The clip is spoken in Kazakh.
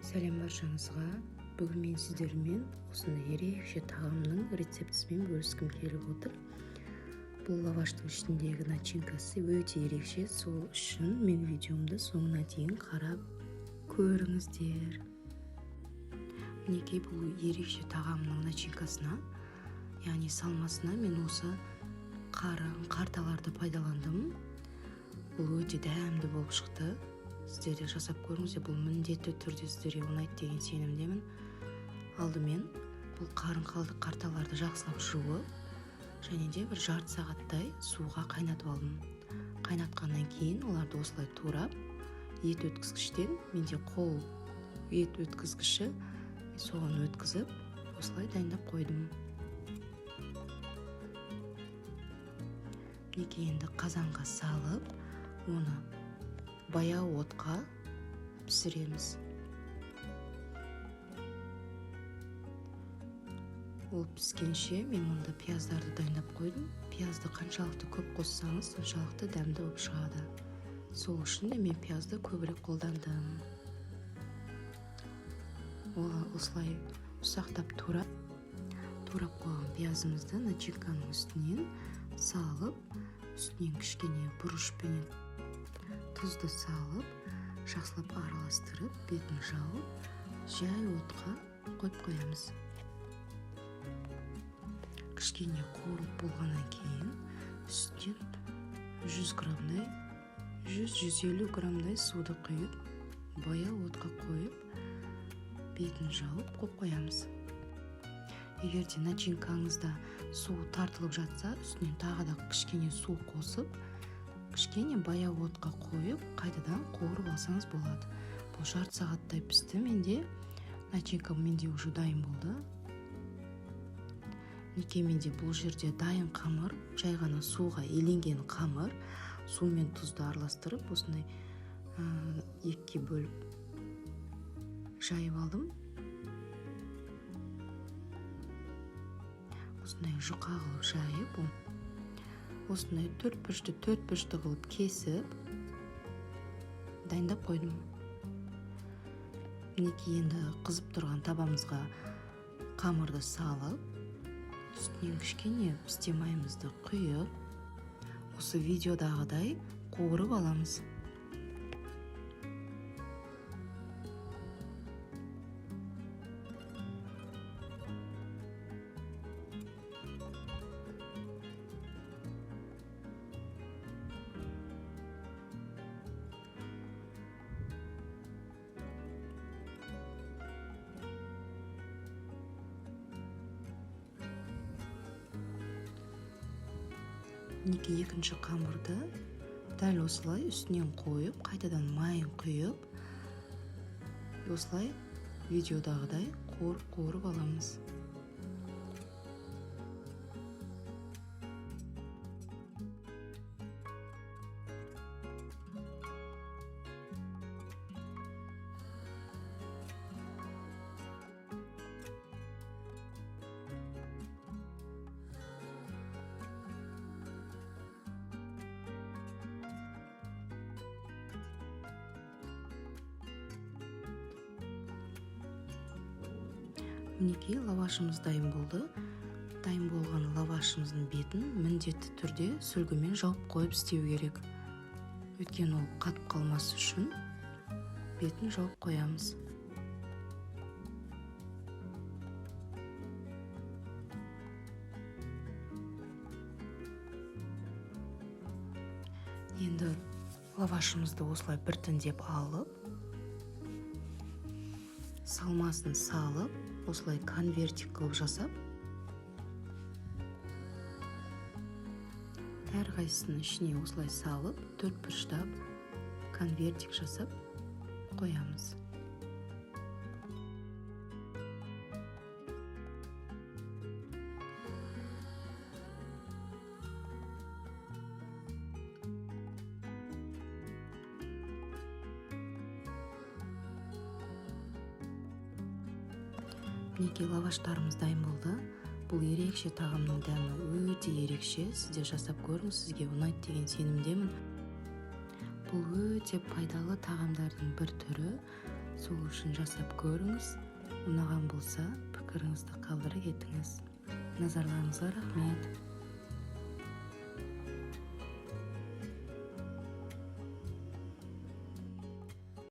Сәлем баршаңызға. Бүгін мен сіздермен осындай ерекше тағамның рецептісімен бөліскім келіп отыр. Бұл лаваштың ішіндегі начинкасы өте ерекше, сол үшін мен видеомды соңына дейін қарап көріңіздер. Мінекей бұл ерекше тағамның начинкасына, яғни салмасына мен осы қарталарды пайдаландым. Бұл өте дәмді болып шықты. Сіздер де жасап көріңіздер, бұл міндетті түрде сіздерге ұнайды деген сенімдемін. Алдымен бұл қарталарды жақсылап жуып, және де бір жарты сағаттай суға қайнатып алдым. Қайнатқаннан кейін оларды осылай турап, ет өткізгіштен, менде қол ет өткізгіші, соған өткізіп, осылай дайындап қойдым. Енді қазанға салып, оны баяу отқа пісіреміз. Ол піскенше мен мұнда пияздарды дайындап қойдым. Пиязды қаншалықты көп қоссаңыз, соншалықты дәмді болып шығады. Сол үшін де мен пиязды көбірек қолдандым. Осылай ұсақтап турап қойған пиязымызды начинканың үстінен салып, үстінен кішкене бұрышпен тұзды салып, жақсылап араластырып, бетін жауып, жай отқа қойып қоямыз. Кішкене қуырып болғаннан кейін үстінен 100-150 граммдай суды құйып, баяу отқа қойып, бетін жауып қойып қоямыз. Егер де начинкаңызда су тартылып жатса, үстінен тағы да кішкене су қосып, кішкене баяу отқа қойып, қайтадан қуырып алсаңыз болады. Бұл жарты сағаттай пісті менде. Начинка менде уже дайын болды. Менде бұл жерде дайын қамыр, жай ғана суға еленген қамыр, су мен тұзды араластырып, осындай екіге бөліп жайып алдым. Осындай жұқа қылып жайып, осындай төрт бұрышты қылып кесіп дайындап қойдым. Енді қызып тұрған табамызға қамырды салып, үстінен кішкене пісте майымызды құйып, осы видеодағыдай қуырып аламыз. Екінші қамырды дәл осылай үстінен қойып, қайтадан майын құйып, осылай видеодағыдай қуырып аламыз. Лавашымыз дайын болды. Дайын болған лавашымыздың бетін міндетті түрде сүлгімен жауып қойып істеу керек. Өйткені ол қатып қалмас үшін бетін жауып қоямыз. Енді лавашымызды осылай біртіндеп алып, салмасын салып, осылай конвертик қылып жасап, әрқайсысының ішіне осылай салып, төрт бұрыштап конвертик жасап қоямыз. Лаваштарымыз дайын болды. Бұл ерекше тағамның дәмі өте ерекше. Сіздер жасап көріңіз, сізге ұнайды деген сенімдемін. Бұл өте пайдалы тағамдардың бір түрі. сол үшін жасап көріңіз. Ұнаған болса пікіріңізді қалдыра кетіңіз. Назарларыңызға рахмет.